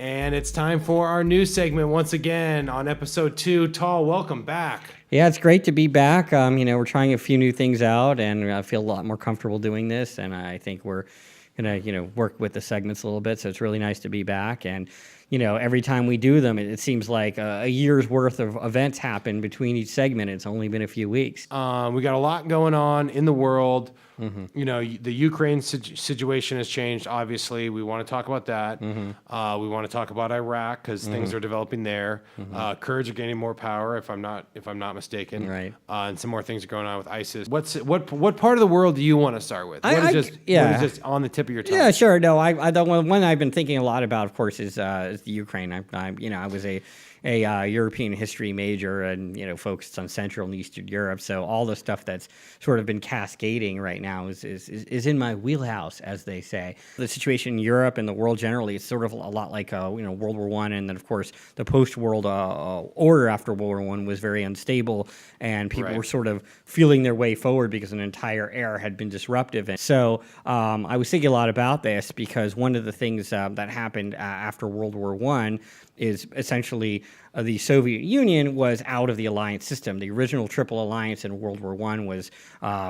And it's time for our news segment once again on episode 2. Tall, welcome back. Yeah, it's great to be back. We're trying a few new things out, and I feel a lot more comfortable doing this. And I think we're gonna, work with the segments a little bit. So it's really nice to be back. And every time we do them, it seems like a year's worth of events happen between each segment. It's only been a few weeks. We got a lot going on in the world. The Ukraine situation has changed. Obviously, we want to talk about that. We want to talk about Iraq because things are developing there. Kurds are gaining more power, if I'm not mistaken. Right. And some more things are going on with ISIS. What part of the world do you want to start with? What is just on the tip of your tongue? Yeah, sure. No, the one I've been thinking a lot about, of course, is the Ukraine. I was a European history major and focused on Central and Eastern Europe. So all the stuff that's sort of been cascading right now is in my wheelhouse, as they say. The situation in Europe and the world generally is sort of a lot like World War I, and then of course the post-world order after World War I was very unstable, and people were sort of feeling their way forward because an entire era had been disruptive. And so I was thinking a lot about this because one of the things that happened after World War I is essentially the Soviet Union was out of the alliance system. The original Triple Alliance in World War I was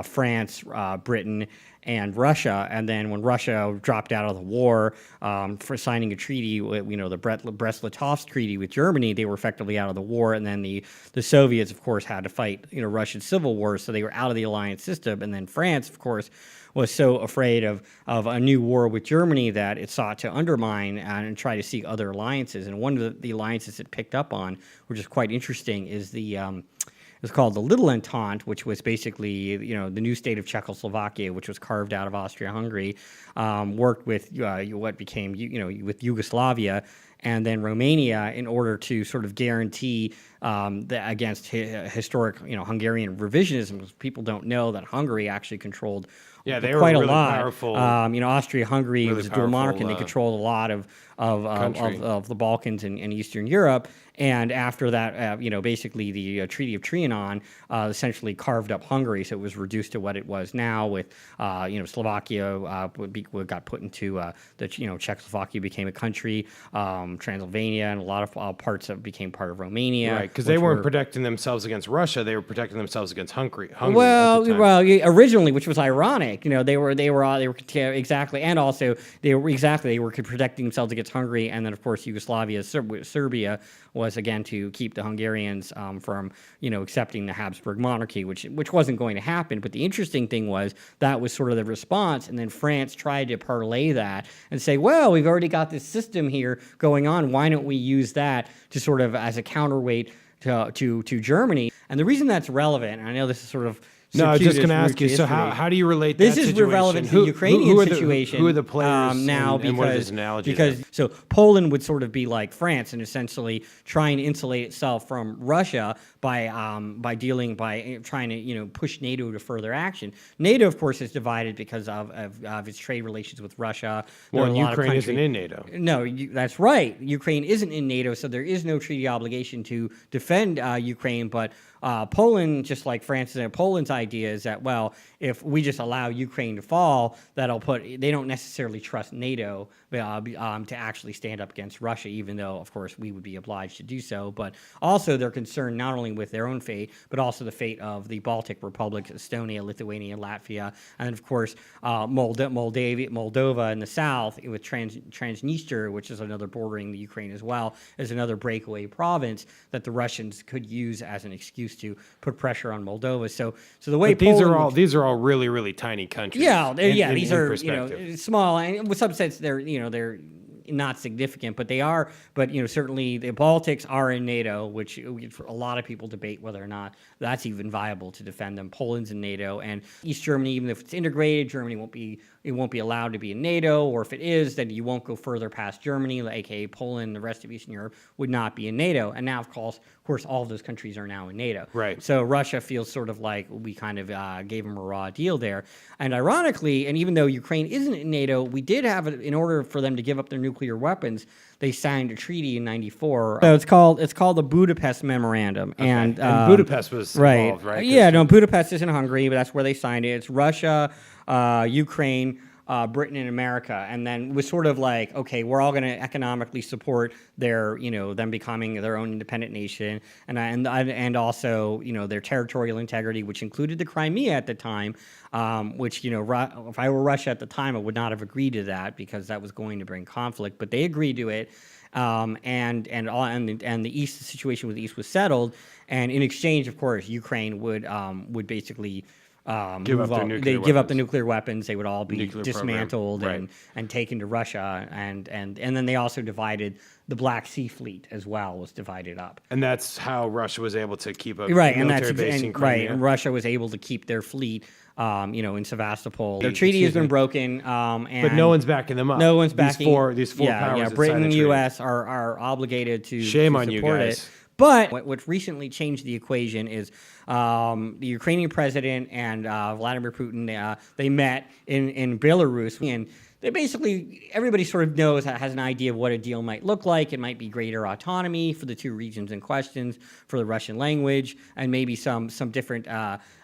France, Britain, and Russia. And then when Russia dropped out of the war for signing a treaty, the Brest-Litovsk Treaty with Germany, they were effectively out of the war. And then the Soviets, of course, had to fight Russian civil war, so they were out of the alliance system. And then France, of course, was so afraid of a new war with Germany that it sought to undermine and try to seek other alliances. And one of the alliances it picked up on, which is quite interesting, is it's called the Little Entente, which was basically the new state of Czechoslovakia, which was carved out of Austria-Hungary, worked with what became with Yugoslavia and then Romania in order to sort of guarantee against historic Hungarian revisionism. People don't know that Hungary actually controlled they quite were really a lot. Powerful. Austria-Hungary really was a dual monarchy, and they controlled a lot of the Balkans and Eastern Europe. And after that, basically the Treaty of Trianon essentially carved up Hungary, so it was reduced to what it was now. With Slovakia got put into Czechoslovakia became a country, Transylvania, and a lot of parts became part of Romania. Right, because they weren't protecting themselves against Russia; they were protecting themselves against Hungary. Originally, which was ironic, they were exactly, and also they were protecting themselves against Hungary, and then of course Yugoslavia, Serbia was again to keep the Hungarians from accepting the Habsburg monarchy, which wasn't going to happen. But the interesting thing was that was sort of the response, and then France tried to parlay that and say, well, we've already got this system here going on. Why don't we use that to sort of as a counterweight to Germany? And the reason that's relevant, and I know this is sort of no, I was just going to ask you. So how do you relate this that is situation? relevant to the Ukrainian situation. Who are the players now? And what is this analogy? Because so Poland would sort of be like France and essentially trying to insulate itself from Russia by trying to push NATO to further action. NATO, of course, is divided because of its trade relations with Russia. Well, Ukraine isn't in NATO. No, that's right. Ukraine isn't in NATO, so there is no treaty obligation to defend Ukraine, but Poland, just like France, Poland's idea is that, well, if we just allow Ukraine to fall, they don't necessarily trust NATO to actually stand up against Russia, even though, of course, we would be obliged to do so. But also they're concerned not only with their own fate, but also the fate of the Baltic republics, Estonia, Lithuania, Latvia, and of course, Moldova in the south with Transnistria, which is another bordering the Ukraine as well, is another breakaway province that the Russians could use as an excuse to put pressure on Moldova. So the way these are all really, really tiny countries. These are small, and in some sense they're not significant, but they are. But certainly the Baltics are in NATO, which a lot of people debate whether or not that's even viable to defend them. Poland's in NATO, and East Germany, even if it's integrated, Germany won't be allowed to be in NATO, or if it is, then you won't go further past Germany, aka Poland, the rest of Eastern Europe would not be in NATO. And now, of course, all of those countries are now in NATO. Right. So Russia feels sort of like we kind of gave them a raw deal there. And ironically, and even though Ukraine isn't in NATO, we did have, in order for them to give up their nuclear weapons, they signed a treaty in '94. So it's called the Budapest Memorandum. Okay. And Budapest was involved, right? Yeah, no, Budapest is in Hungary, but that's where they signed it. It's Russia, Ukraine, Britain and America, and then was sort of like, okay, we're all going to economically support their, them becoming their own independent nation, and also, their territorial integrity, which included the Crimea at the time, which, if I were Russia at the time, I would not have agreed to that because that was going to bring conflict, but they agreed to it. And the East, the situation with the East was settled, and in exchange, of course, Ukraine would basically Give up their nuclear give up weapons. the nuclear weapons. They would all be Nuclear program. dismantled Right. and taken to Russia, and then they also divided the Black Sea Fleet as well, was divided up. And that's how Russia was able to keep a Right, and military base in Crimea. and Russia was able to keep their fleet, in Sevastopol. Their treaty has been broken, and But no one's backing them up. no one's backing. These four powers. Yeah. that Britain signed and the the treaty. U.S. are obligated to Shame to on you support guys. it. But what recently changed the equation is the Ukrainian president and Vladimir Putin. They met in Belarus, and they basically, everybody sort of has an idea of what a deal might look like. It might be greater autonomy for the two regions in questions, for the Russian language, and maybe some different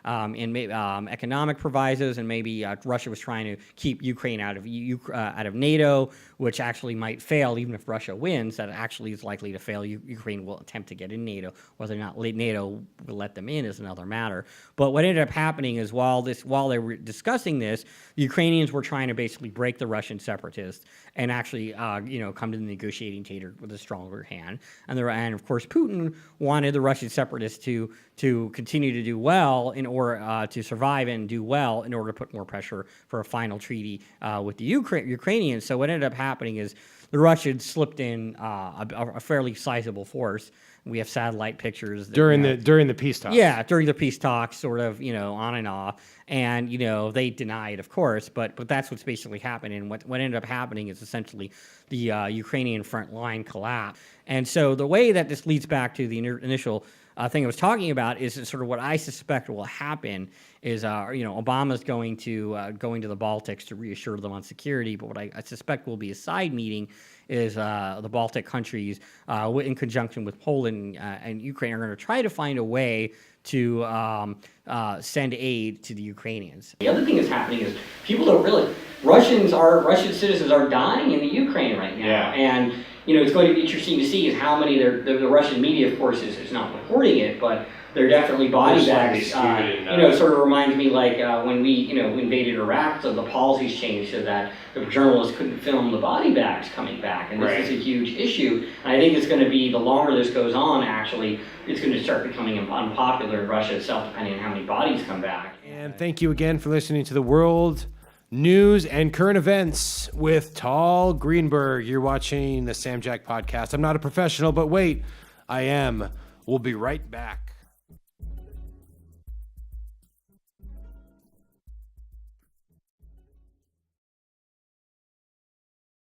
economic provisos, and maybe Russia was trying to keep Ukraine out of NATO, which actually might fail even if Russia wins. That actually is likely to fail. Ukraine will attempt to get in NATO. Whether or not NATO will let them in is another matter. But what ended up happening is while they were discussing this, the Ukrainians were trying to basically break the Russian separatists and actually come to the negotiating table with a stronger hand. And of course Putin wanted the Russian separatists to continue to do well in order to survive and do well in order to put more pressure for a final treaty with the Ukrainians. So what ended up happening is the Russians slipped in a fairly sizable force. We have satellite pictures During the peace talks. Yeah, during the peace talks, sort of, on and off, and they denied, of course, but that's what's basically happened. And what ended up happening is essentially the Ukrainian front line collapsed. And so the way that this leads back to the initial thing I was talking about is sort of what I suspect will happen is Obama's going to the Baltics to reassure them on security, but what I suspect will be a side meeting is the Baltic countries, in conjunction with Poland and Ukraine, are going to try to find a way to send aid to the Ukrainians. The other thing that's happening is people don't realize Russian citizens are dying in the Ukraine right now, Yeah. and it's going to be interesting to see is how many the Russian media, of course, is not reporting it, but they're definitely body bags. Sort of reminds me like when we invaded Iraq, so the policies changed so that the journalists couldn't film the body bags coming back, and this is a huge issue. And I think it's going to be, the longer this goes on, actually, it's going to start becoming unpopular in Russia itself, depending on how many bodies come back. And thank you again for listening to the World News and Current Events with Tal Greenberg. You're watching the Sam Jack Podcast. I'm not a professional, but wait, I am. We'll be right back.